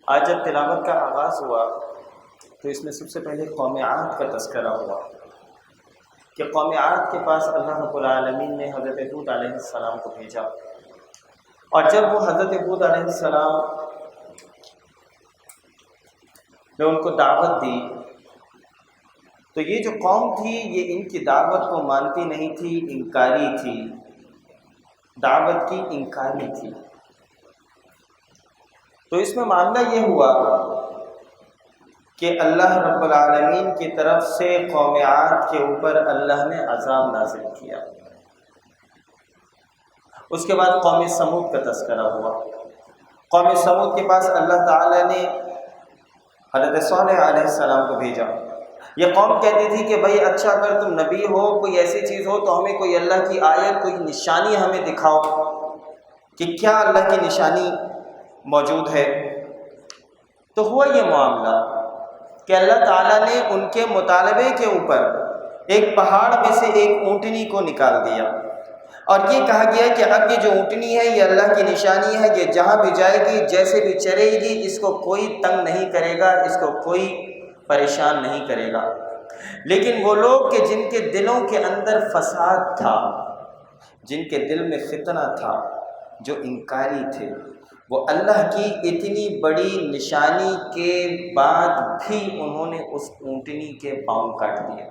آج جب تلاوت کا آغاز ہوا تو اس میں سب سے پہلے قوم عاد کا تذکرہ ہوا کہ قوم عاد کے پاس اللہ رب العالمین نے حضرت ہود علیہ السلام کو بھیجا، اور جب وہ حضرت ہود علیہ السلام نے ان کو دعوت دی تو یہ جو قوم تھی یہ ان کی دعوت کو مانتی نہیں تھی، انکاری تھی، دعوت کی انکاری تھی۔ تو اس میں معاملہ یہ ہوا کہ اللہ رب العالمین کی طرف سے قوم عاد کے اوپر اللہ نے عذاب نازل کیا۔ اس کے بعد قوم سمود کا تذکرہ ہوا۔ قوم سمود کے پاس اللہ تعالی نے حضرت صالح علیہ السلام کو بھیجا۔ یہ قوم کہتی تھی کہ بھائی اچھا اگر تم نبی ہو، کوئی ایسی چیز ہو تو ہمیں کوئی اللہ کی آیت، کوئی نشانی ہمیں دکھاؤ کہ کیا اللہ کی نشانی موجود ہے۔ تو ہوا یہ معاملہ کہ اللہ تعالیٰ نے ان کے مطالبے کے اوپر ایک پہاڑ میں سے ایک اونٹنی کو نکال دیا، اور یہ کہا گیا کہ اب یہ جو اونٹنی ہے یہ اللہ کی نشانی ہے، یہ جہاں بھی جائے گی، جیسے بھی چرے گی، اس کو کوئی تنگ نہیں کرے گا، اس کو کوئی پریشان نہیں کرے گا۔ لیکن وہ لوگ کہ جن کے دلوں کے اندر فساد تھا، جن کے دل میں فتنہ تھا، جو انکاری تھے، وہ اللہ کی اتنی بڑی نشانی کے بعد بھی انہوں نے اس اونٹنی کے پاؤں کاٹ دیے،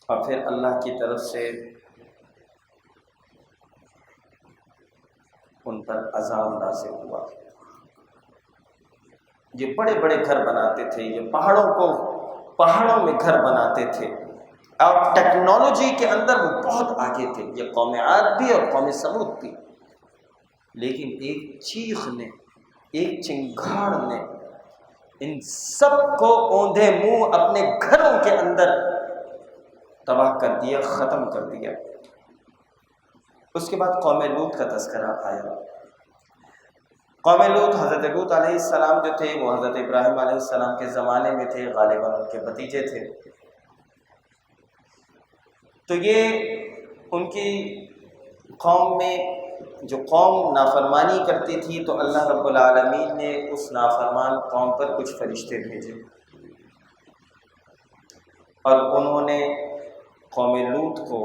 اور پھر اللہ کی طرف سے ان پر عذاب نازل ہوا۔ یہ بڑے بڑے گھر بناتے تھے، یہ پہاڑوں میں گھر بناتے تھے، اور ٹیکنالوجی کے اندر وہ بہت آگے تھے، یہ قوم عاد بھی اور قوم سمود بھی۔ لیکن ایک چیخ نے، ایک چنگھاڑ نے ان سب کو اوندھے منہ اپنے گھروں کے اندر تباہ کر دیا، ختم کر دیا۔ اس کے بعد قوم لوط کا تذکرہ آیا۔ قوم لوط، حضرت لوط علیہ السلام جو تھے وہ حضرت ابراہیم علیہ السلام کے زمانے میں تھے، غالباً ان کے بھتیجے تھے۔ تو یہ ان کی قوم میں جو قوم نافرمانی کرتی تھی تو اللہ رب العالمین نے اس نافرمان قوم پر کچھ فرشتے بھیجے، اور انہوں نے قوم لوط کو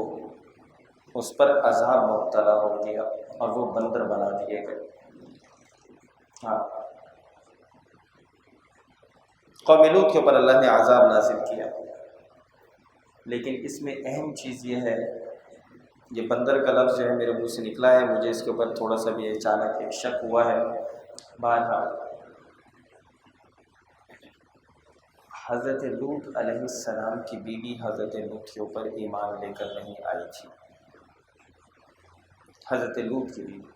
اس پر عذاب مبتلا ہو گیا، اور وہ بندر بنا دیے گئے۔ قوم لوط کے اوپر اللہ نے عذاب نازل کیا۔ لیکن اس میں اہم چیز یہ ہے، یہ بندر کا لفظ جو ہے میرے منہ سے نکلا ہے، مجھے اس کے اوپر تھوڑا سا بھی اچانک ایک شک ہوا ہے۔ بہرحال حضرت لوط علیہ السلام کی بیوی حضرت لوط کے اوپر ایمان لے کر نہیں آئی تھی۔ حضرت لوط کی بیوی،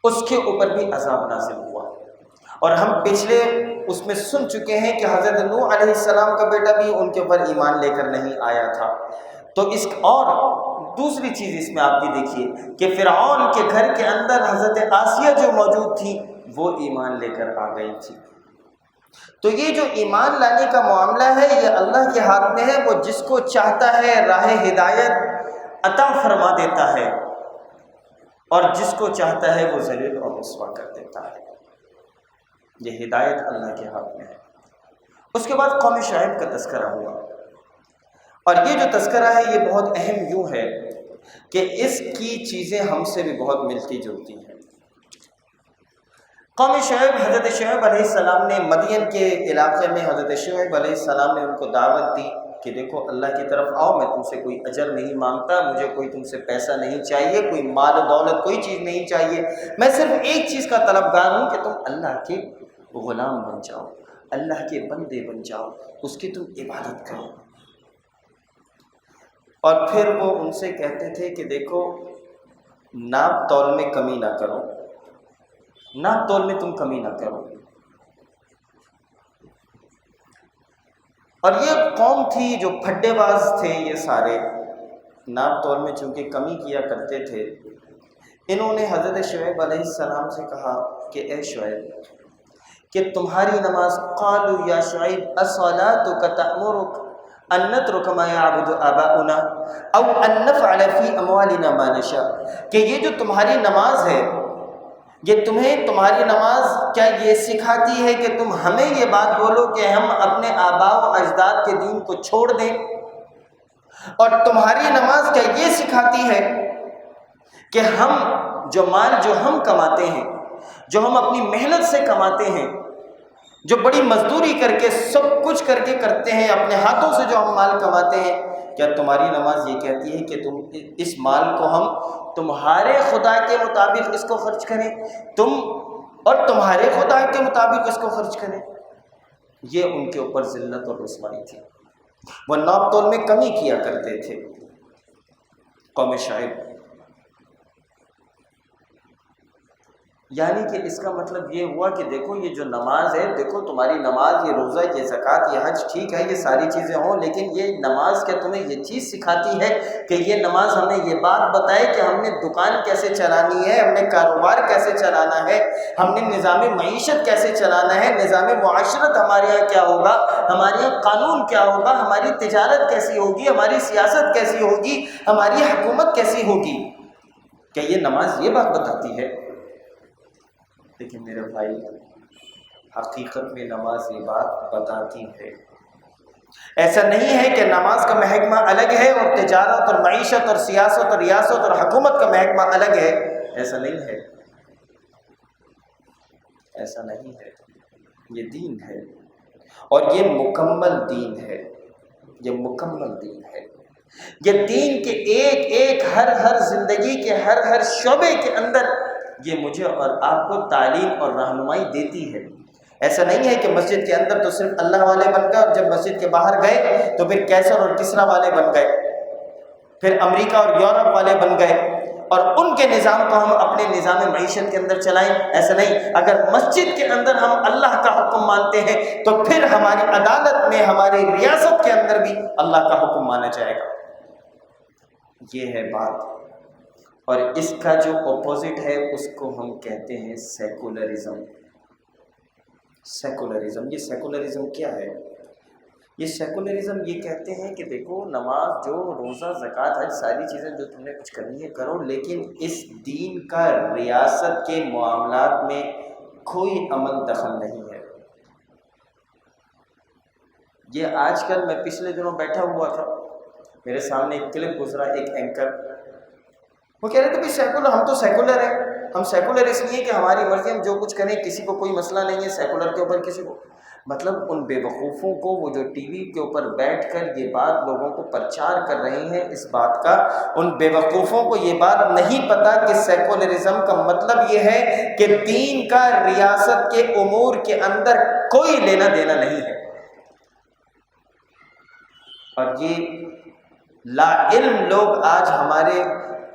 اس کے اوپر بھی عذاب نازل ہوا، اور ہم پچھلے اس میں سن چکے ہیں کہ حضرت نوح علیہ السلام کا بیٹا بھی ان کے اوپر ایمان لے کر نہیں آیا تھا۔ تو اس اور دوسری چیز اس میں آپ بھی دیکھیے کہ فرعون کے گھر کے اندر حضرت آسیہ جو موجود تھی وہ ایمان لے کر آ گئی تھی۔ تو یہ جو ایمان لانے کا معاملہ ہے یہ اللہ کے ہاتھ میں ہے، وہ جس کو چاہتا ہے راہ ہدایت عطا فرما دیتا ہے، اور جس کو چاہتا ہے وہ ذلیل اور رسوا کر دیتا ہے۔ یہ ہدایت اللہ کے ہاتھ میں ہے۔ اس کے بعد قوم شعیب کا تذکرہ ہوا، اور یہ جو تذکرہ ہے یہ بہت اہم یوں ہے کہ اس کی چیزیں ہم سے بھی بہت ملتی جلتی ہیں۔ قوم شعیب، حضرت شعیب علیہ السلام نے مدین کے علاقے میں حضرت شعیب علیہ السلام نے ان کو دعوت دی کہ دیکھو اللہ کی طرف آؤ، میں تم سے کوئی اجر نہیں مانگتا، مجھے کوئی تم سے پیسہ نہیں چاہیے، کوئی مال و دولت کوئی چیز نہیں چاہیے، میں صرف ایک چیز کا طلبگار ہوں کہ تم اللہ کے غلام بن جاؤ، اللہ کے بندے بن جاؤ، اس کی تم عبادت کرو۔ اور پھر وہ ان سے کہتے تھے کہ دیکھو ناپ تول میں کمی نہ کرو، ناپ تول میں تم کمی نہ کرو۔ اور یہ قوم تھی جو پھڈے باز تھے، یہ سارے ناپ تول میں چونکہ کمی کیا کرتے تھے۔ انہوں نے حضرت شعیب علیہ السلام سے کہا کہ اے شعیب، کہ تمہاری نماز، قالوا یا شعیب الصلاۃ تأمرک ان نترک ما یعبد آباؤنا او ان نفعل فی اموالنا ما نشاء، کہ یہ جو تمہاری نماز ہے یہ تمہیں تمہاری نماز کیا یہ سکھاتی ہے کہ تم ہمیں یہ بات بولو کہ ہم اپنے آباء و اجداد کے دین کو چھوڑ دیں؟ اور تمہاری نماز کیا یہ سکھاتی ہے کہ ہم جو مال جو ہم کماتے ہیں، جو ہم اپنی محنت سے کماتے ہیں، جو بڑی مزدوری کر کے سب کچھ کر کے کرتے ہیں، اپنے ہاتھوں سے جو ہم مال کماتے ہیں، کیا تمہاری نماز یہ کہتی ہے کہ تم اس مال کو ہم تمہارے خدا کے مطابق اس کو خرچ کریں، اور تمہارے خدا کے مطابق اس کو خرچ کریں؟ یہ ان کے اوپر ذلت اور رسوائی تھی۔ وہ ناپ تول میں کمی کیا کرتے تھے۔ قوم شعیب، یعنی کہ اس کا مطلب یہ ہوا کہ دیکھو یہ جو نماز ہے، دیکھو تمہاری نماز، یہ روزہ، یہ زکوٰۃ، یہ حج، ٹھیک ہے یہ ساری چیزیں ہوں، لیکن یہ نماز کیا تمہیں یہ چیز سکھاتی ہے کہ یہ نماز ہمیں یہ بات بتائے کہ ہم نے دکان کیسے چلانی ہے، ہم نے کاروبار کیسے چلانا ہے، ہم نے نظام معیشت کیسے چلانا ہے، نظام معاشرت ہمارے یہاں کیا ہوگا، ہمارے یہاں قانون کیا ہوگا، ہماری تجارت کیسی ہوگی، ہماری سیاست کیسی ہوگی، ہماری حکومت کیسی ہوگی؟ کیا یہ نماز یہ بات بتاتی ہے؟ لیکن میرے بھائی، حقیقت میں نماز یہ بات بتاتی ہے۔ ایسا نہیں ہے کہ نماز کا محکمہ الگ ہے اور تجارت اور معیشت اور سیاست اور ریاست اور حکومت کا محکمہ الگ ہے، ایسا نہیں ہے، ایسا نہیں ہے۔ یہ دین ہے، اور یہ مکمل دین ہے، یہ مکمل دین ہے۔ یہ دین کے ایک ایک ہر زندگی کے ہر شعبے کے اندر یہ مجھے اور آپ کو تعلیم اور رہنمائی دیتی ہے۔ ایسا نہیں ہے کہ مسجد کے اندر تو صرف اللہ والے بن گئے، اور جب مسجد کے باہر گئے تو پھر کیسر اور کسرا والے بن گئے، پھر امریکہ اور یورپ والے بن گئے، اور ان کے نظام کو ہم اپنے نظام معیشت کے اندر چلائیں۔ ایسا نہیں۔ اگر مسجد کے اندر ہم اللہ کا حکم مانتے ہیں تو پھر ہماری عدالت میں، ہماری ریاست کے اندر بھی اللہ کا حکم مانا جائے گا۔ یہ ہے بات۔ اور اس کا جو اپوزٹ ہے اس کو ہم کہتے ہیں سیکولرزم۔ سیکولرزم، یہ سیکولرزم کیا ہے؟ یہ سیکولرزم یہ کہتے ہیں کہ دیکھو نماز، جو روزہ، زکوٰۃ، حج، ساری چیزیں جو تم نے کچھ کرنی ہے کرو، لیکن اس دین کا ریاست کے معاملات میں کوئی عمل دخل نہیں ہے۔ یہ آج کل، میں پچھلے دنوں بیٹھا ہوا تھا، میرے سامنے ایک کلپ گزرا، ایک اینکر وہ کہہ رہے تھے کہ ہم تو سیکولر ہیں، ہم سیکولر اس لیے کہ ہماری مرضی، ہم جو کچھ کریں، کسی کو کوئی مسئلہ نہیں ہے سیکولر کے اوپر کسی کو۔ مطلب ان بے وقوفوں کو، وہ جو ٹی وی کے اوپر بیٹھ کر یہ بات لوگوں کو پرچار کر رہی ہیں، اس بات کا ان بے وقوفوں کو یہ بات نہیں پتہ کہ سیکولرزم کا مطلب یہ ہے کہ دین کا ریاست کے امور کے اندر کوئی لینا دینا نہیں ہے۔ اور یہ لا علم لوگ آج ہمارے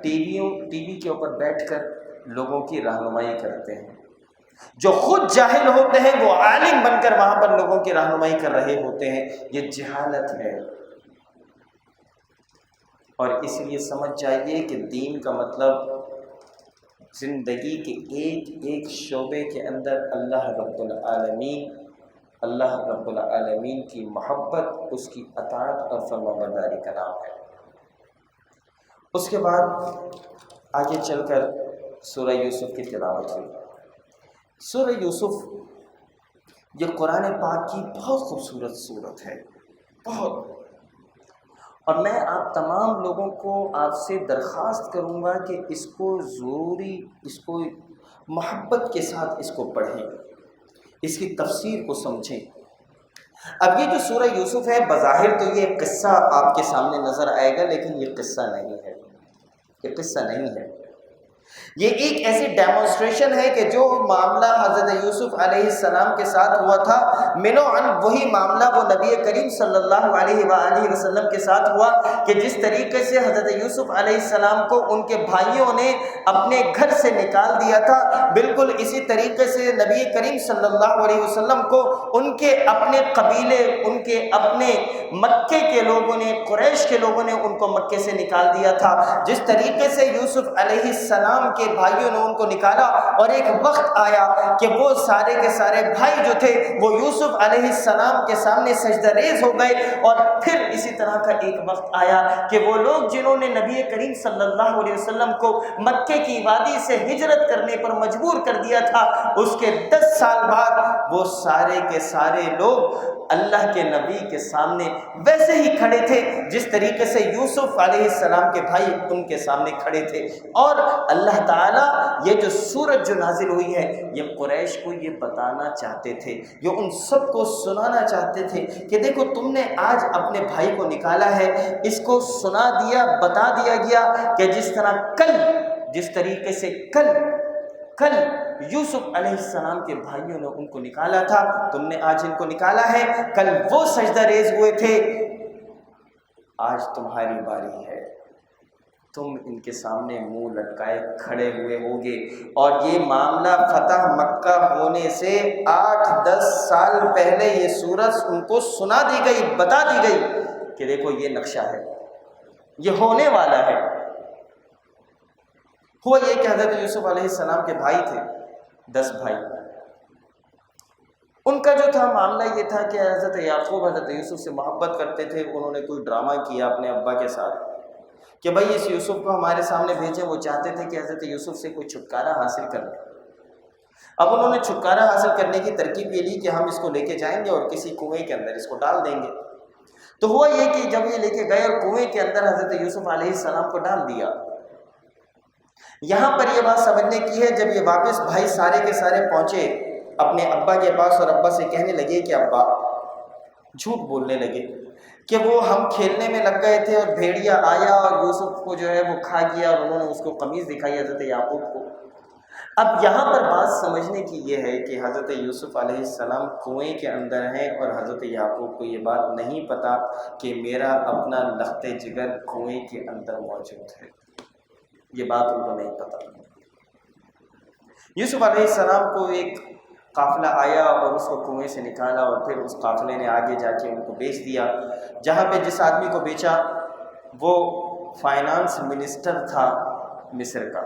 ٹی وی کے اوپر بیٹھ کر لوگوں کی رہنمائی کرتے ہیں، جو خود جاہل ہوتے ہیں وہ عالم بن کر وہاں پر لوگوں کی رہنمائی کر رہے ہوتے ہیں۔ یہ جہالت ہے۔ اور اس لیے سمجھ جائیے کہ دین کا مطلب زندگی کے ایک ایک شعبے کے اندر اللہ رب العالمین کی محبت، اس کی اطاعت اور فرمانبرداری کا نام ہے۔ اس کے بعد آگے چل کر سورہ یوسف کی تلاوت ہوئی۔ سورہ یوسف یہ قرآن پاک کی بہت خوبصورت سورت ہے، بہت۔ اور میں آپ تمام لوگوں کو آپ سے درخواست کروں گا کہ اس کو ضروری، اس کو محبت کے ساتھ اس کو پڑھیں، اس کی تفسیر کو سمجھیں۔ اب یہ جو سورہ یوسف ہے، بظاہر تو یہ قصہ آپ کے سامنے نظر آئے گا، لیکن یہ قصہ نہیں ہے، یہ قصہ نہیں ہے۔ یہ ایک ایسی ڈیمونسٹریشن ہے کہ جو معاملہ حضرت یوسف علیہ السلام کے ساتھ ہوا تھا، منو عن وہی معاملہ وہ نبی کریم صلی اللہ علیہ وآلہ وسلم کے ساتھ ہوا، کہ جس طریقے سے حضرت یوسف علیہ السلام کو ان کے بھائیوں نے اپنے گھر سے نکال دیا تھا، بالکل اسی طریقے سے نبی کریم صلی اللہ علیہ وسلم کو ان کے اپنے قبیلے، ان کے اپنے مکے کے لوگوں نے، قریش کے لوگوں نے ان کو مکے سے نکال دیا تھا، جس طریقے سے یوسف علیہ السلام کے بھائیوں نے ان کو نکالا، اور ایک وقت آیا کہ وہ سارے کے سارے بھائی جو تھے وہ یوسف علیہ السلام کے سامنے سجدہ ریز ہو گئے، اور پھر اسی طرح کا ایک وقت آیا کہ وہ لوگ جنہوں نے نبی کریم صلی اللہ علیہ وسلم کو مکے کی وادی سے ہجرت کرنے پر مجبور کر دیا تھا، اس کے 10 سال بعد وہ سارے کے سارے لوگ اللہ کے نبی کے سامنے ویسے ہی کھڑے تھے جس طریقے سے یوسف علیہ السلام کے بھائی ان کے سامنے کھڑے تھے۔ اور اللہ تعالیٰ یہ جو سورت جو نازل ہوئی ہے یہ قریش کو یہ بتانا چاہتے تھے، یہ ان سب کو سنانا چاہتے تھے کہ دیکھو تم نے آج اپنے بھائی کو نکالا ہے، اس کو سنا دیا، بتا دیا گیا کہ جس طرح جس طریقے سے کل یوسف علیہ السلام کے بھائیوں نے ان کو نکالا تھا، تم نے آج ان کو نکالا ہے، کل وہ سجدہ ریز ہوئے تھے، آج تمہاری باری ہے، تم ان کے سامنے منہ لٹکائے کھڑے ہوئے ہوگے۔ اور یہ معاملہ فتح مکہ ہونے سے 8-10 سال پہلے یہ سورت ان کو سنا دی گئی، بتا دی گئی کہ دیکھو یہ نقشہ ہے، یہ ہونے والا ہے۔ ہوا یہ کہ حضرت یوسف علیہ السلام کے بھائی تھے، 10 بھائی، ان کا جو تھا معاملہ یہ تھا کہ حضرت یعقوب حضرت یوسف سے محبت کرتے تھے، انہوں نے کوئی ڈرامہ کیا اپنے ابا کے ساتھ کہ بھائی اس یوسف کو ہمارے سامنے بھیجیں، وہ چاہتے تھے کہ حضرت یوسف سے کوئی چھٹکارا حاصل کر لیں۔ اب انہوں نے چھٹکارا حاصل کرنے کی ترکیب یہ لی کہ ہم اس کو لے کے جائیں گے اور کسی کنویں کے اندر اس کو ڈال دیں گے۔ تو ہوا یہ کہ جب یہ لے کے گئے اور کنویں کے اندر حضرت یوسف علیہ السلام کو ڈال دیا، یہاں پر یہ بات سمجھنے کی ہے، جب یہ واپس بھائی سارے کے سارے پہنچے اپنے ابا کے پاس اور ابا سے کہنے لگے کہ ابا، جھوٹ بولنے لگے کہ وہ ہم کھیلنے میں لگ گئے تھے اور بھیڑیا آیا اور یوسف کو جو ہے وہ کھا گیا، اور انہوں نے اس کو قمیض دکھائی حضرت یعقوب کو۔ اب یہاں پر بات سمجھنے کی یہ ہے کہ حضرت یوسف علیہ السلام کنویں کے اندر ہیں اور حضرت یعقوب کو یہ بات نہیں پتہ کہ میرا اپنا لخت جگر کنویں کے اندر موجود ہے، یہ بات ان کو نہیں پتہ۔ یوسف علیہ السلام کو ایک قافلہ آیا اور اس کو کنویں سے نکالا، اور پھر اس قافلے نے آگے جا کے ان کو بیچ دیا، جہاں پہ جس آدمی کو بیچا وہ فائنانس منسٹر تھا مصر کا۔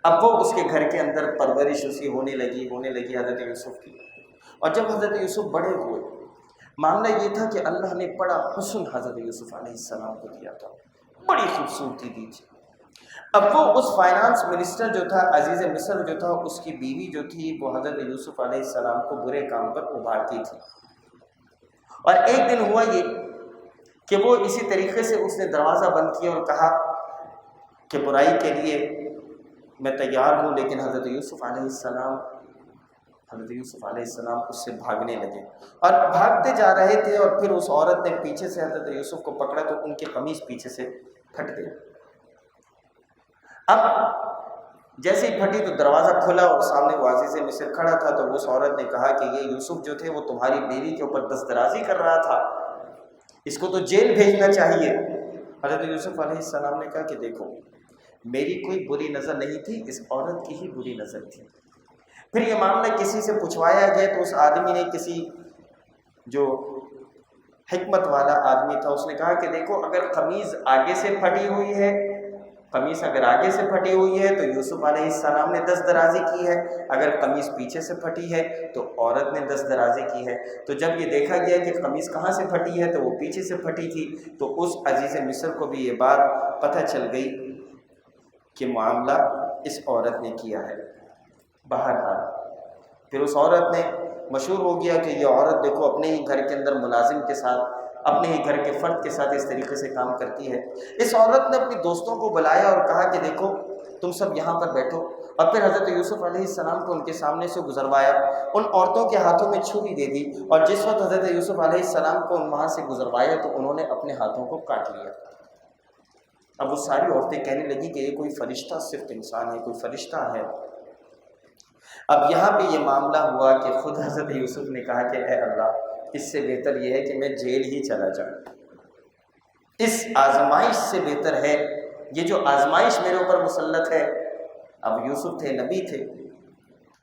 اب وہ اس کے گھر کے اندر پرورش اس کی ہونے لگی حضرت یوسف کی، اور جب حضرت یوسف بڑے ہوئے، معاملہ یہ تھا کہ اللہ نے بڑا حسن حضرت یوسف علیہ السلام کو دیا تھا، بڑی خوبصورتی دی تھی۔ اب وہ اس فائنانس منسٹر جو تھا، عزیز مصر جو تھا، اس کی بیوی جو تھی وہ حضرت یوسف علیہ السلام کو برے کام پر ابھارتی تھی، اور ایک دن ہوا یہ کہ وہ اسی طریقے سے اس نے دروازہ بند کیا اور کہا کہ برائی کے لیے میں تیار ہوں، لیکن حضرت یوسف علیہ السلام اس سے بھاگنے لگے، اور بھاگتے جا رہے تھے، اور پھر اس عورت نے پیچھے سے حضرت یوسف کو پکڑا تو ان کی قمیض پیچھے سے پھٹ گئی۔ اب جیسے ہی پھٹی تو دروازہ کھلا اور سامنے وہ عزیز مصر کھڑا تھا، تو اس عورت نے کہا کہ یہ یوسف جو تھے وہ تمہاری بیوی کے اوپر دست درازی کر رہا تھا، اس کو تو جیل بھیجنا چاہیے۔ حضرت یوسف علیہ السلام نے کہا کہ دیکھو میری کوئی بری نظر نہیں تھی، اس عورت کی ہی بری نظر تھی۔ پھر یہ معاملہ کسی سے پوچھوایا گیا تو اس آدمی نے، کسی جو حکمت والا آدمی تھا، اس نے کہا کہ دیکھو اگر قمیض آگے سے پھٹی ہوئی ہے، قمیص اگر آگے سے پھٹی ہوئی ہے تو یوسف علیہ السلام نے دست درازی کی ہے، اگر قمیص پیچھے سے پھٹی ہے تو عورت نے دست درازی کی ہے۔ تو جب یہ دیکھا گیا کہ قمیص کہاں سے پھٹی ہے تو وہ پیچھے سے پھٹی تھی، تو اس عزیز مصر کو بھی یہ بات پتہ چل گئی کہ معاملہ اس عورت نے کیا ہے۔ بہرحال پھر اس عورت نے، مشہور ہو گیا کہ یہ عورت دیکھو اپنے ہی گھر کے اندر ملازم کے ساتھ، اپنے ہی گھر کے فرد کے ساتھ اس طریقے سے کام کرتی ہے۔ اس عورت نے اپنی دوستوں کو بلایا اور کہا کہ دیکھو تم سب یہاں پر بیٹھو، اور پھر حضرت یوسف علیہ السلام کو ان کے سامنے سے گزروایا، ان عورتوں کے ہاتھوں میں چھری دے دی، اور جس وقت حضرت یوسف علیہ السلام کو وہاں سے گزروایا تو انہوں نے اپنے ہاتھوں کو کاٹ لیا۔ اب وہ ساری عورتیں کہنے لگی کہ یہ کوئی فرشتہ صرف انسان ہے، کوئی فرشتہ ہے۔ اب یہاں پہ یہ معاملہ ہوا کہ خود حضرت یوسف نے کہا کہ اے اللہ، اس سے بہتر یہ ہے کہ میں جیل ہی چلا جاؤں، اس آزمائش سے بہتر ہے، یہ جو آزمائش میرے اوپر مسلط ہے۔ اب یوسف تھے، نبی تھے،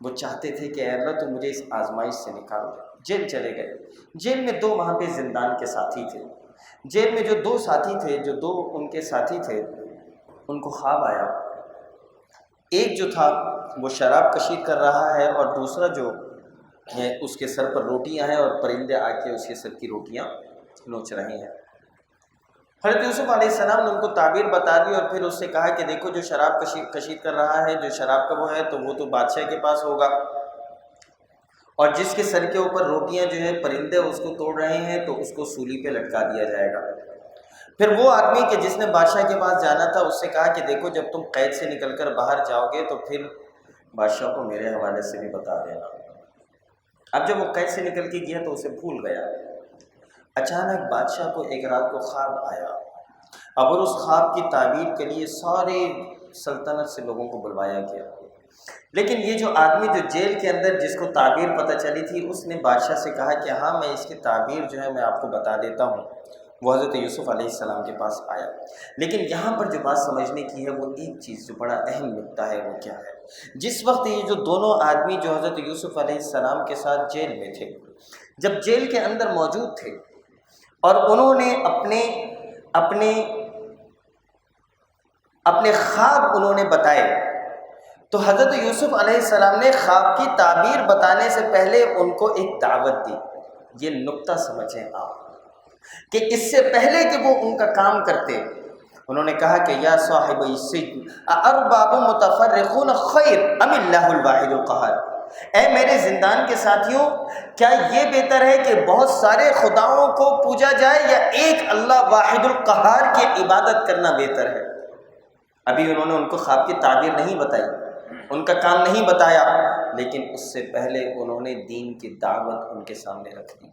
وہ چاہتے تھے کہ اے اللہ تو مجھے اس آزمائش سے نکال دے۔ جیل چلے گئے۔ جیل میں دو وہاں پہ زندان کے ساتھی تھے۔ جیل میں جو دو ساتھی تھے، جو دو ان کے ساتھی تھے، ان کو خواب آیا۔ ایک جو تھا وہ شراب کشید کر رہا ہے، اور دوسرا جو ہے اس کے سر پر روٹیاں ہیں اور پرندے آ کے اس کے سر کی روٹیاں نوچ رہے ہیں۔ حضرت یوسف علیہ السلام نے ان کو تعبیر بتا دی اور پھر اس سے کہا کہ دیکھو جو شراب کشید کر رہا ہے، جو شراب کا وہ ہے، تو وہ تو بادشاہ کے پاس ہوگا، اور جس کے سر کے اوپر روٹیاں جو ہے پرندے اس کو توڑ رہے ہیں تو اس کو سولی پہ لٹکا دیا جائے گا۔ پھر وہ آدمی کہ جس نے بادشاہ کے پاس جانا تھا اس سے کہا کہ دیکھو جب تم قید سے نکل کر باہر جاؤ گے تو پھر بادشاہ کو میرے حوالے سے بھی بتا دینا۔ اب جب وہ قید سے نکل کے گیا تو اسے بھول گیا۔ اچانک بادشاہ کو ایک رات کو خواب آیا، اب اس خواب کی تعبیر کے لیے سارے سلطنت سے لوگوں کو بلوایا گیا، لیکن یہ جو آدمی جو جیل کے اندر جس کو تعبیر پتہ چلی تھی، اس نے بادشاہ سے کہا کہ ہاں میں اس کی تعبیر جو ہے میں آپ کو بتا دیتا ہوں۔ وہ حضرت یوسف علیہ السلام کے پاس آیا، لیکن یہاں پر جو بات سمجھنے کی ہے وہ ایک چیز جو بڑا اہم نکتہ ہے وہ کیا ہے؟ جس وقت یہ جو دونوں آدمی جو حضرت یوسف علیہ السلام کے ساتھ جیل میں تھے، جب جیل کے اندر موجود تھے اور انہوں نے اپنے خواب انہوں نے بتائے، تو حضرت یوسف علیہ السلام نے خواب کی تعبیر بتانے سے پہلے ان کو ایک دعوت دی۔ یہ نکتہ سمجھیں آپ کہ اس سے پہلے کہ وہ ان کا کام کرتے، انہوں نے کہا کہ یا صاحب السجن ارباب متفرقون خیر ام اللہ الواحد القہار، اے میرے زندان کے ساتھیوں، کیا یہ بہتر ہے کہ بہت سارے خداؤں کو پوجا جائے یا ایک اللہ واحد القہار کی عبادت کرنا بہتر ہے؟ ابھی انہوں نے ان کو خواب کی تعبیر نہیں بتائی، ان کا کام نہیں بتایا، لیکن اس سے پہلے انہوں نے دین کی دعوت ان کے سامنے رکھ دی۔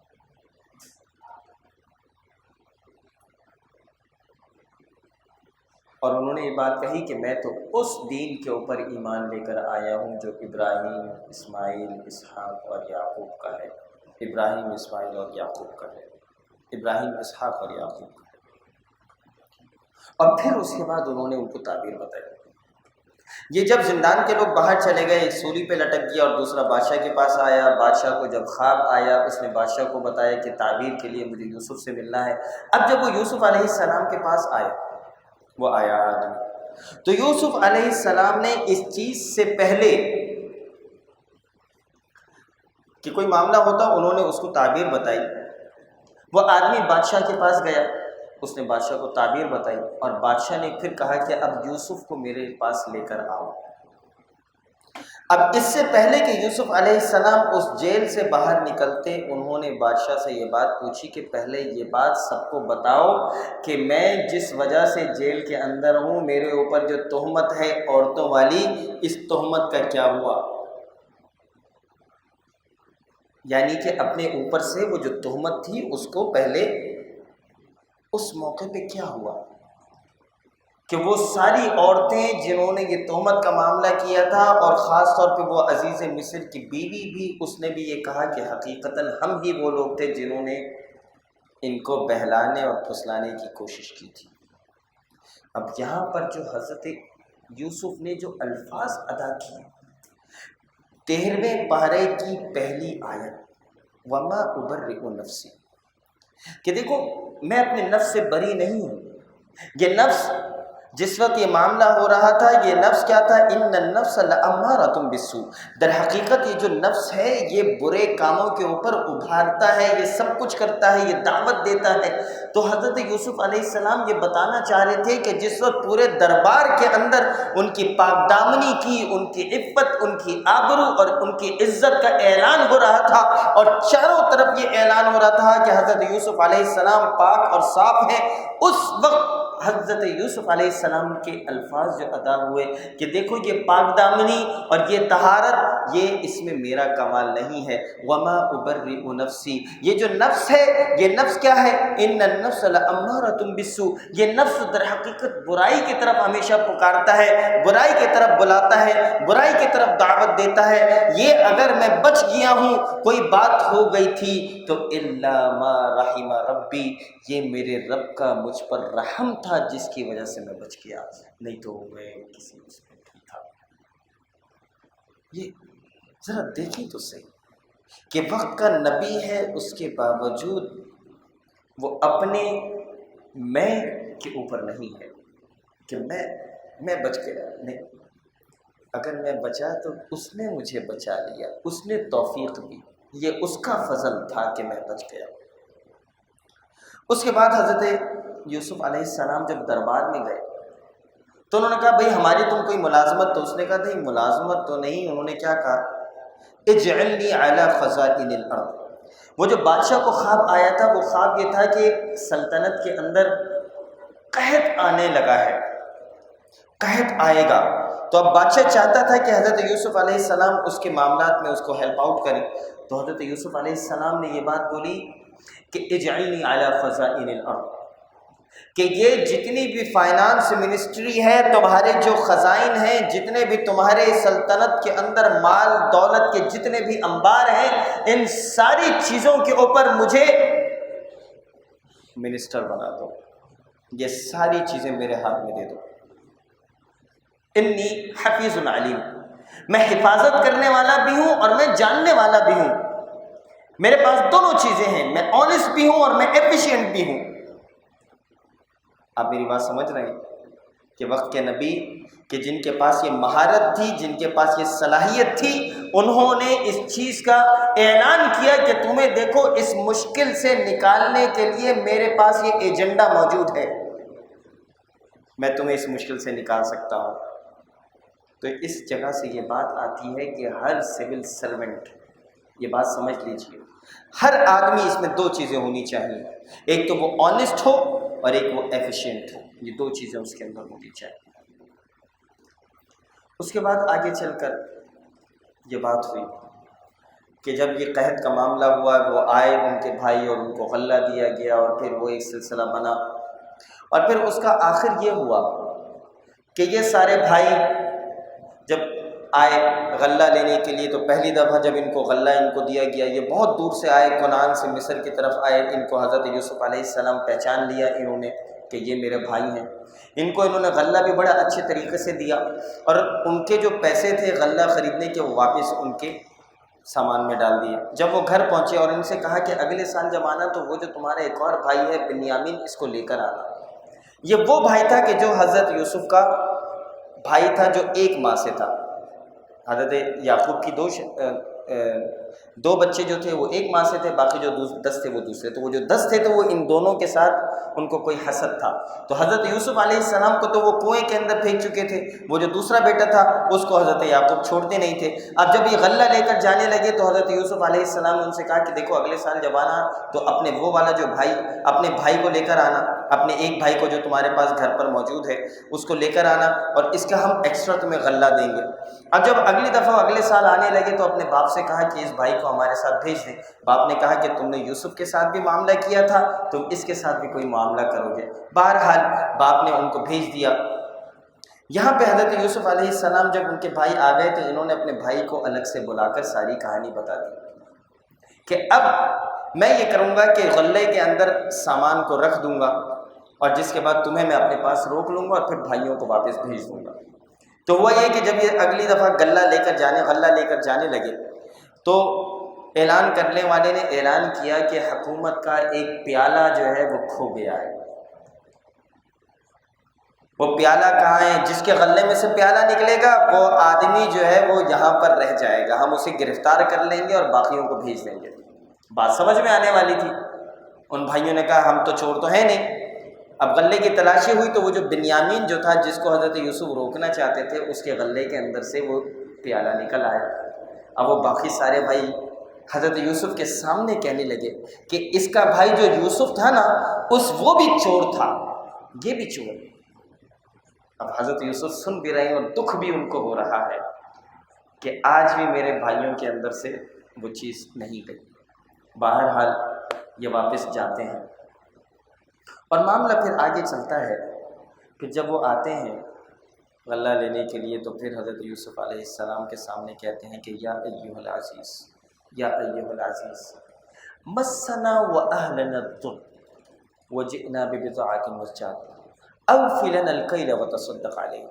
اور انہوں نے یہ بات کہی کہ میں تو اس دین کے اوپر ایمان لے کر آیا ہوں جو ابراہیم، اسماعیل، اسحاق اور یعقوب کا ہے۔ ابراہیم، اسماعیل اور یعقوب کا ہے۔ ابراہیم، اسحاق اور یعقوب کا ہے۔ اور پھر اس کے بعد انہوں نے ان کو تعبیر بتائی۔ یہ جب زندان کے لوگ باہر چلے گئے، ایک سولی پہ لٹک گیا اور دوسرا بادشاہ کے پاس آیا۔ بادشاہ کو جب خواب آیا اس نے بادشاہ کو بتایا کہ تعبیر کے لیے مجھے یوسف سے ملنا ہے۔ اب جب وہ یوسف علیہ السلام کے پاس آئے، وہ آیا آدمی، تو یوسف علیہ السلام نے اس چیز سے پہلے کہ کوئی معاملہ ہوتا انہوں نے اس کو تعبیر بتائی۔ وہ آدمی بادشاہ کے پاس گیا، اس نے بادشاہ کو تعبیر بتائی، اور بادشاہ نے پھر کہا کہ اب یوسف کو میرے پاس لے کر آؤ۔ اب اس سے پہلے کہ یوسف علیہ السلام اس جیل سے باہر نکلتے، انہوں نے بادشاہ سے یہ بات پوچھی کہ پہلے یہ بات سب کو بتاؤ کہ میں جس وجہ سے جیل کے اندر ہوں، میرے اوپر جو تہمت ہے عورتوں والی، اس تہمت کا کیا ہوا؟ یعنی کہ اپنے اوپر سے وہ جو تہمت تھی اس کو پہلے اس موقع پہ کیا ہوا کہ وہ ساری عورتیں جنہوں نے یہ تہمت کا معاملہ کیا تھا، اور خاص طور پہ وہ عزیز مصر کی بیوی بھی، اس نے بھی یہ کہا کہ حقیقتاً ہم ہی وہ لوگ تھے جنہوں نے ان کو بہلانے اور پھسلانے کی کوشش کی تھی۔ اب یہاں پر جو حضرت یوسف نے جو الفاظ ادا کیے، 13ویں پارے کی پہلی آیت، وما ابرئ نفسی، کہ دیکھو میں اپنے نفس سے بری نہیں ہوں۔ یہ نفس جس وقت یہ معاملہ ہو رہا تھا، یہ نفس کیا تھا؟ ان النفس لامارۃ بالسوء، در حقیقت یہ جو نفس ہے یہ برے کاموں کے اوپر ابھارتا ہے، یہ سب کچھ کرتا ہے، یہ دعوت دیتا ہے۔ تو حضرت یوسف علیہ السلام یہ بتانا چاہ رہے تھے کہ جس وقت پورے دربار کے اندر ان کی پاک دامنی کی، ان کی عفت، ان کی آبرو اور ان کی عزت کا اعلان ہو رہا تھا، اور چاروں طرف یہ اعلان ہو رہا تھا کہ حضرت یوسف علیہ السلام پاک اور صاف ہیں، اس وقت حضرت یوسف علیہ السلام کے الفاظ جو ادا ہوئے کہ دیکھو یہ پاک دامنی اور یہ طہارت، یہ اس میں میرا کمال نہیں ہے۔ وما ابرئ نفسی، یہ جو نفس ہے، یہ نفس کیا ہے؟ ان النفس لامارۃ بالسوء، یہ نفس در حقیقت برائی کی طرف ہمیشہ پکارتا ہے، برائی کی طرف بلاتا ہے، برائی کی طرف دعوت دیتا ہے۔ یہ اگر میں بچ گیا ہوں، کوئی بات ہو گئی تھی تو الا ما رحم ربی، یہ میرے رب کا مجھ پر رحم تھا جس کی وجہ سے میں بچ گیا، نہیں تو میں کسی اس میں نہیں تھا۔ یہ ذرا دیکھیں تو صحیح، کہ وقت کا نبی ہے، اس کے باوجود وہ اپنے میں کے اوپر نہیں ہے کہ میں بچ گیا، نہیں، اگر میں بچا تو اس نے مجھے بچا لیا، اس نے توفیق دی، یہ اس کا فضل تھا کہ میں بچ گیا۔ اس کے بعد حضرت یوسف علیہ السلام جب دربار میں گئے تو انہوں نے کہا بھئی ہماری تم کوئی ملازمت؟ تو اس نے کہا نہیں ملازمت تو نہیں۔ انہوں نے کیا کہا؟ اجعلنی علی خزائن الارض۔ وہ جو بادشاہ کو خواب آیا تھا، وہ خواب یہ تھا کہ سلطنت کے اندر قحط آنے لگا ہے، قحط آئے گا، تو اب بادشاہ چاہتا تھا کہ حضرت یوسف علیہ السلام اس کے معاملات میں اس کو ہیلپ آؤٹ کریں۔ تو حضرت یوسف علیہ السلام نے یہ بات بولی کہ اجعلنی علی خزائن الارض، کہ یہ جتنی بھی فائنانس منسٹری ہے، تمہارے جو خزائن ہیں، جتنے بھی تمہارے سلطنت کے اندر مال دولت کے جتنے بھی انبار ہیں، ان ساری چیزوں کے اوپر مجھے منسٹر بنا دو، یہ ساری چیزیں میرے ہاتھ میں دے دو۔ انی حفیظ علیم، میں حفاظت کرنے والا بھی ہوں اور میں جاننے والا بھی ہوں، میرے پاس دونوں چیزیں ہیں، میں آنیسٹ بھی ہوں اور میں ایفیشینٹ بھی ہوں۔ آپ میری بات سمجھ رہے ہیں کہ وقت کے نبی کہ جن کے پاس یہ مہارت تھی، جن کے پاس یہ صلاحیت تھی، انہوں نے اس چیز کا اعلان کیا کہ تمہیں دیکھو اس مشکل سے نکالنے کے لیے میرے پاس یہ ایجنڈا موجود ہے، میں تمہیں اس مشکل سے نکال سکتا ہوں۔ تو اس جگہ سے یہ بات آتی ہے کہ ہر سول سرونٹ، یہ بات سمجھ لیجئے، ہر آدمی اس میں دو چیزیں ہونی چاہیے، ایک تو وہ آنیسٹ ہو اور ایک وہ ایفیشینٹ ہو، یہ دو چیزیں اس کے اندر ہونی چاہیے۔ اس کے بعد آگے چل کر یہ بات ہوئی کہ جب یہ قحط کا معاملہ ہوا، وہ آئے ان کے بھائی اور ان کو غلہ دیا گیا، اور پھر وہ ایک سلسلہ بنا، اور پھر اس کا آخر یہ ہوا کہ یہ سارے بھائی جب آئے غلہ لینے کے لیے، تو پہلی دفعہ جب ان کو غلہ ان کو دیا گیا، یہ بہت دور سے آئے، کنعان سے مصر کی طرف آئے، ان کو حضرت یوسف علیہ السلام پہچان لیا انہوں نے کہ یہ میرے بھائی ہیں، ان کو انہوں نے غلہ بھی بڑا اچھے طریقے سے دیا، اور ان کے جو پیسے تھے غلہ خریدنے کے وہ واپس ان کے سامان میں ڈال دیے۔ جب وہ گھر پہنچے اور ان سے کہا کہ اگلے سال جب آنا تو وہ جو تمہارا ایک اور بھائی ہے بنیامین، اس کو لے کر آنا۔ یہ وہ بھائی تھا کہ جو حضرت یوسف کا بھائی تھا، جو ایک ماں سے تھا۔ حضرت یعقوب کی دو بچے جو تھے وہ ایک ماں سے تھے، باقی جو 10 تھے وہ دوسرے، تو وہ جو 10 تھے تو وہ ان دونوں کے ساتھ ان کو کوئی حسد تھا، تو حضرت یوسف علیہ السلام کو تو وہ کنویں کے اندر پھینک چکے تھے، وہ جو دوسرا بیٹا تھا اس کو حضرت یعقوب چھوڑتے نہیں تھے۔ اب جب یہ غلہ لے کر جانے لگے تو حضرت یوسف علیہ السلام نے ان سے کہا کہ دیکھو اگلے سال جب آنا تو اپنے وہ والا جو بھائی، اپنے بھائی کو لے کر آنا، اپنے ایک بھائی کو جو تمہارے پاس گھر پر موجود ہے اس کو لے کر آنا، اور اس کا ہم ایکسٹرا تمہیں غلہ دیں گے۔ اب جب اگلی دفعہ اگلے سال آنے لگے تو اپنے باپ سے کہا کہ اس بھائی کو ہمارے ساتھ بھیج دیں۔ باپ نے کہا کہ تم نے یوسف کے ساتھ بھی معاملہ کیا تھا، تم اس کے ساتھ بھی کوئی معاملہ کرو گے۔ بہرحال باپ نے ان کو بھیج دیا۔ یہاں پہ حضرت یوسف علیہ السلام جب ان کے بھائی آ گئے تو انہوں نے اپنے بھائی کو الگ سے بلا کر ساری کہانی بتا دی کہ اب میں یہ کروں گا کہ غلے کے اندر سامان کو رکھ دوں گا، اور جس کے بعد تمہیں میں اپنے پاس روک لوں گا اور پھر بھائیوں کو واپس بھیج دوں گا۔ تو وہ یہ کہ جب یہ اگلی دفعہ غلہ لے کر جانے لگے تو اعلان کرنے والے نے اعلان کیا کہ حکومت کا ایک پیالہ جو ہے وہ کھو گیا ہے۔ وہ پیالہ کہاں ہے؟ جس کے غلے میں سے پیالہ نکلے گا وہ آدمی جو ہے وہ یہاں پر رہ جائے گا، ہم اسے گرفتار کر لیں گے اور باقیوں کو بھیج دیں گے۔ بات سمجھ میں آنے والی تھی۔ ان بھائیوں نے کہا ہم تو چور تو ہیں نہیں۔ اب غلے کی تلاشی ہوئی تو وہ جو بنیامین جو تھا جس کو حضرت یوسف روکنا چاہتے تھے، اس کے غلے کے اندر سے وہ پیالہ نکل آیا۔ اب وہ باقی سارے بھائی حضرت یوسف کے سامنے کہنے لگے کہ اس کا بھائی جو یوسف تھا نا، وہ بھی چور تھا، یہ بھی چور۔ اب حضرت یوسف سن بھی رہے ہیں اور دکھ بھی ان کو ہو رہا ہے کہ آج بھی میرے بھائیوں کے اندر سے وہ چیز نہیں گئی۔ بہرحال یہ واپس جاتے ہیں اور معاملہ پھر آگے چلتا ہے کہ جب وہ آتے ہیں غلہ لینے کے لیے تو پھر حضرت یوسف علیہ السلام کے سامنے کہتے ہیں کہ یا ایھا العزیز، یا ایھا العزیز مسنا واہلنا الضر وجئنا ببضاعۃ مزجاۃ اوف لنا الکیل وتصدق علینا۔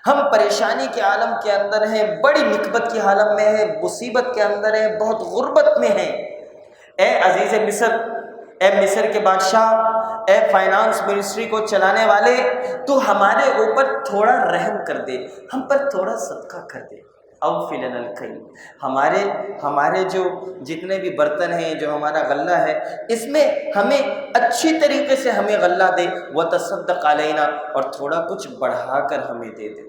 ہم پریشانی کے عالم کے اندر ہیں، بڑی نکبت کے عالم میں ہیں، مصیبت کے اندر ہیں، بہت غربت میں ہیں۔ اے عزیز مصر، اے مصر کے بادشاہ، اے فائنانس منسٹری کو چلانے والے، تو ہمارے اوپر تھوڑا رحم کر دے، ہم پر تھوڑا صدقہ کر دے۔ اوفی لنا الکیل، ہمارے جو جتنے بھی برتن ہیں، جو ہمارا غلہ ہے، اس میں ہمیں اچھی طریقے سے ہمیں غلہ دے، وتصدق علینا، اور تھوڑا کچھ بڑھا کر ہمیں دے دے۔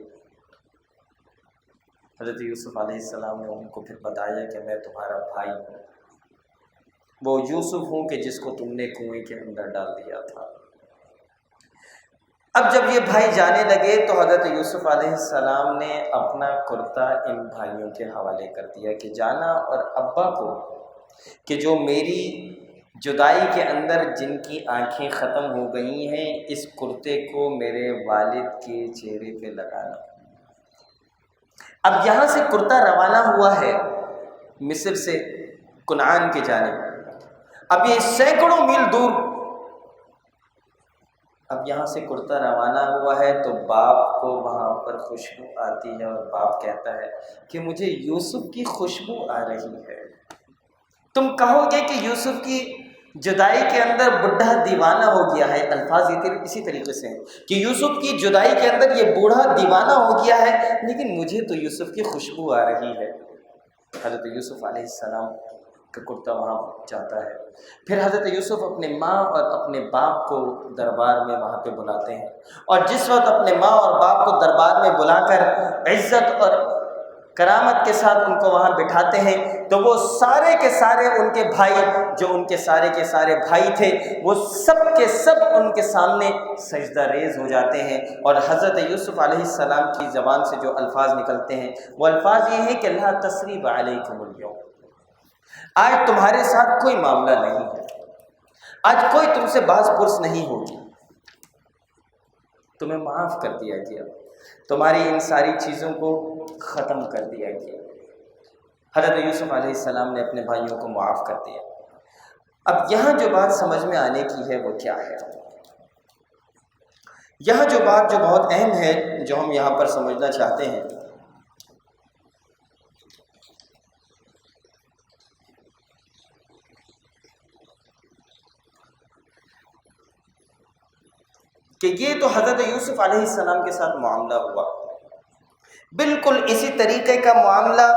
حضرت یوسف علیہ السلام نے ان کو پھر بتایا کہ میں تمہارا بھائی ہوں، وہ یوسف ہوں کہ جس کو تم نے کنویں کے اندر ڈال دیا تھا۔ اب جب یہ بھائی جانے لگے تو حضرت یوسف علیہ السلام نے اپنا کرتا ان بھائیوں کے حوالے کر دیا کہ جانا اور ابا کو کہ جو میری جدائی کے اندر جن کی آنکھیں ختم ہو گئی ہیں، اس کرتے کو میرے والد کے چہرے پہ لگانا۔ اب یہاں سے کرتا روانہ ہوا ہے مصر سے کنعان کی جانب، اب یہ سینکڑوں میل دور، اب یہاں سے کرتا روانہ ہوا ہے تو باپ کو وہاں پر خوشبو آتی ہے اور باپ کہتا ہے کہ مجھے یوسف کی خوشبو آ رہی ہے۔ تم کہو گے کہ یوسف کی جدائی کے اندر بوڑھا دیوانہ ہو گیا ہے، الفاظ اسی طریقے سے ہیں کہ یوسف کی جدائی کے اندر یہ بوڑھا دیوانہ ہو گیا ہے، لیکن مجھے تو یوسف کی خوشبو آ رہی ہے۔ حضرت یوسف علیہ السلام کا کرتا وہاں جاتا ہے، پھر حضرت یوسف اپنے ماں اور اپنے باپ کو دربار میں وہاں پہ بلاتے ہیں، اور جس وقت اپنے ماں اور باپ کو دربار میں بلا کر عزت اور کرامت کے ساتھ ان کو وہاں بٹھاتے ہیں، تو وہ سارے کے سارے ان کے بھائی، جو ان کے سارے بھائی تھے، وہ سب کے سب ان کے سامنے سجدہ ریز ہو جاتے ہیں، اور حضرت یوسف علیہ السلام کی زبان سے جو الفاظ نکلتے ہیں وہ الفاظ یہ ہیں کہ لا تثریب علیکم اليوم، آج تمہارے ساتھ کوئی معاملہ نہیں ہے، آج کوئی تم سے باز پرس نہیں ہوگی، تمہیں معاف کر دیا گیا، تمہاری ان ساری چیزوں کو ختم کر دیا گیا۔ حضرت یوسف علیہ السلام نے اپنے بھائیوں کو معاف کر دیا۔ اب یہاں جو بات سمجھ میں آنے کی ہے وہ کیا ہے؟ یہاں جو بات جو بہت اہم ہے، جو ہم یہاں پر سمجھنا چاہتے ہیں، کہ یہ تو حضرت یوسف علیہ السلام کے ساتھ معاملہ ہوا، بالکل اسی طریقے کا معاملہ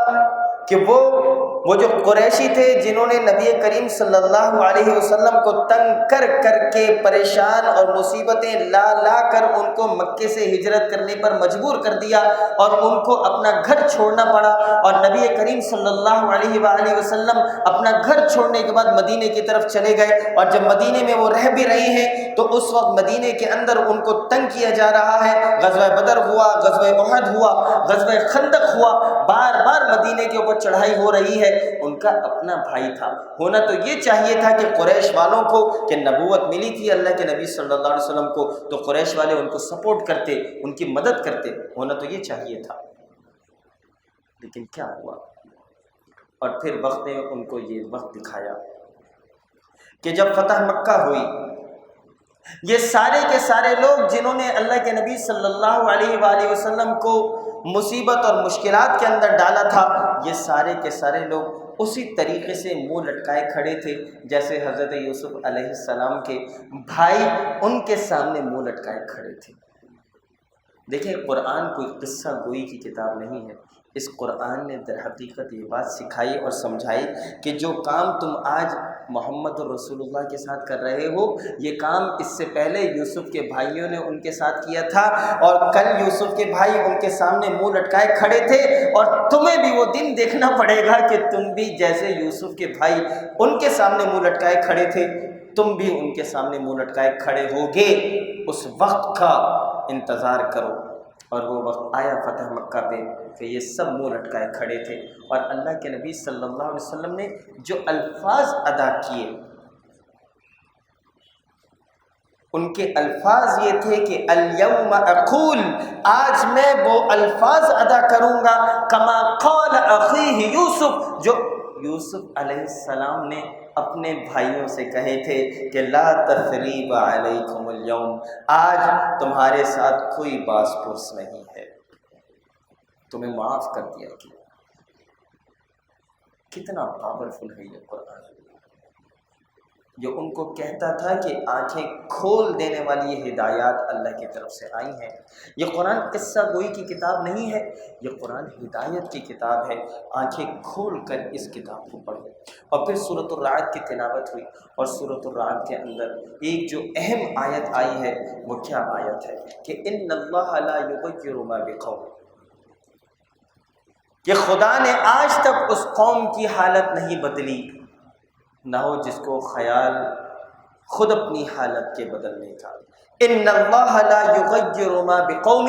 کہ وہ جو قریشی تھے جنہوں نے نبی کریم صلی اللہ علیہ وسلم کو تنگ کر کر کے پریشان اور مصیبتیں لا کر ان کو مکے سے ہجرت کرنے پر مجبور کر دیا، اور ان کو اپنا گھر چھوڑنا پڑا، اور نبی کریم صلی اللہ علیہ وآلہ وسلم اپنا گھر چھوڑنے کے بعد مدینے کی طرف چلے گئے، اور جب مدینے میں وہ رہ بھی رہے ہیں تو اس وقت مدینے کے اندر ان کو تنگ کیا جا رہا ہے۔ غزوہ بدر ہوا، غزوہ احد ہوا، غزوہ خندق ہوا، بار بار مدینے کے اوپر چڑھائی ہو رہی ہے۔ ان کا اپنا بھائی تھا، ہونا تو یہ چاہیے تھا کہ قریش والوں کو کہ نبوت ملی تھی اللہ کے نبی صلی اللہ علیہ وسلم کو، تو قریش والے ان کو سپورٹ کرتے، ان کی مدد کرتے، ہونا تو یہ چاہیے تھا، لیکن کیا ہوا؟ اور پھر وقت نے ان کو یہ وقت دکھایا کہ جب فتح مکہ ہوئی، یہ سارے کے سارے لوگ جنہوں نے اللہ کے نبی صلی اللہ علیہ وآلہ وسلم کو مصیبت اور مشکلات کے اندر ڈالا تھا، یہ سارے کے سارے لوگ اسی طریقے سے منہ لٹکائے کھڑے تھے جیسے حضرت یوسف علیہ السلام کے بھائی ان کے سامنے منہ لٹکائے کھڑے تھے۔ دیکھیں، قرآن کوئی قصہ گوئی کی کتاب نہیں ہے، اس قرآن نے در حقیقت یہ بات سکھائی اور سمجھائی کہ جو کام تم آج محمد رسول اللہ کے ساتھ کر رہے ہو، یہ کام اس سے پہلے یوسف کے بھائیوں نے ان کے ساتھ کیا تھا، اور کل یوسف کے بھائی ان کے سامنے منہ لٹکائے کھڑے تھے، اور تمہیں بھی وہ دن دیکھنا پڑے گا کہ تم بھی جیسے یوسف کے بھائی ان کے سامنے منہ لٹکائے کھڑے تھے، تم بھی ان کے سامنے منہ لٹکائے کھڑے ہوگے۔ اس وقت کا انتظار کرو۔ اور وہ وقت آیا فتح مکہ پہ کہ یہ سب منہ لٹکائے کھڑے تھے، اور اللہ کے نبی صلی اللہ علیہ وسلم نے جو الفاظ ادا کیے، ان کے الفاظ یہ تھے کہ الیوم اقول، آج میں وہ الفاظ ادا کروں گا کما قال اخیہ یوسف، جو یوسف علیہ السلام نے اپنے بھائیوں سے کہے تھے کہ لا تثریب علیکم اليوم، آج تمہارے ساتھ کوئی باز پرس نہیں ہے، تمہیں معاف کر دیا گیا۔ کتنا پاورفل ہے یہ قرآن، جو ان کو کہتا تھا کہ آنکھیں کھول دینے والی یہ ہدایات اللہ کی طرف سے آئی ہیں۔ یہ قرآن قصہ گوئی کی کتاب نہیں ہے، یہ قرآن ہدایت کی کتاب ہے۔ آنکھیں کھول کر اس کتاب کو پڑھو۔ اور پھر سورۃ الرعد کی تلاوت ہوئی، اور سورۃ الرعد کے اندر ایک جو اہم آیت آئی ہے وہ کیا آیت ہے کہ ان اللہ لا یغیر ما بقوم، کہ خدا نے آج تک اس قوم کی حالت نہیں بدلی، نہ ہو جس کو خیال خود اپنی حالت کے بدلنے کا۔ ان اللہ لا یغیر ما بقوم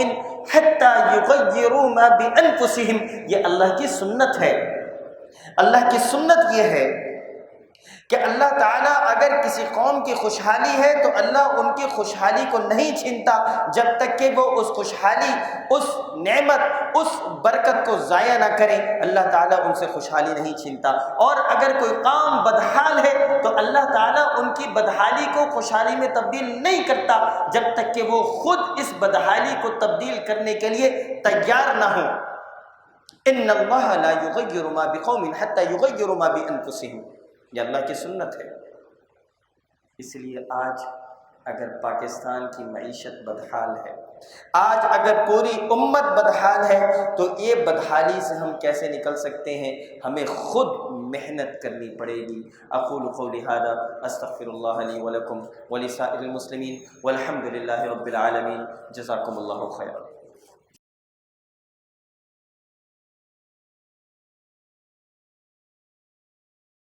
حتی یغیروا ما بانفسہم، یہ اللہ کی سنت ہے۔ اللہ کی سنت یہ ہے کہ اللہ تعالیٰ اگر کسی قوم کی خوشحالی ہے تو اللہ ان کی خوشحالی کو نہیں چھینتا جب تک کہ وہ اس خوشحالی، اس نعمت، اس برکت کو ضائع نہ کریں، اللہ تعالیٰ ان سے خوشحالی نہیں چھینتا۔ اور اگر کوئی قوم بدحال ہے تو اللہ تعالیٰ ان کی بدحالی کو خوشحالی میں تبدیل نہیں کرتا جب تک کہ وہ خود اس بدحالی کو تبدیل کرنے کے لیے تیار نہ ہوں۔ ان اللہ لا یغیر ما بقوم حتی یغیروا ما بانفسہم، یہ اللہ کی سنت ہے۔ اس لیے آج اگر پاکستان کی معیشت بدحال ہے، آج اگر پوری امت بدحال ہے، تو یہ بدحالی سے ہم کیسے نکل سکتے ہیں؟ ہمیں خود محنت کرنی پڑے گی۔ اقول قولی ھذا استغفر اللہ لی ولکم ولسائر المسلمین والحمد للہ رب العالمین، جزاکم اللہ خیرا۔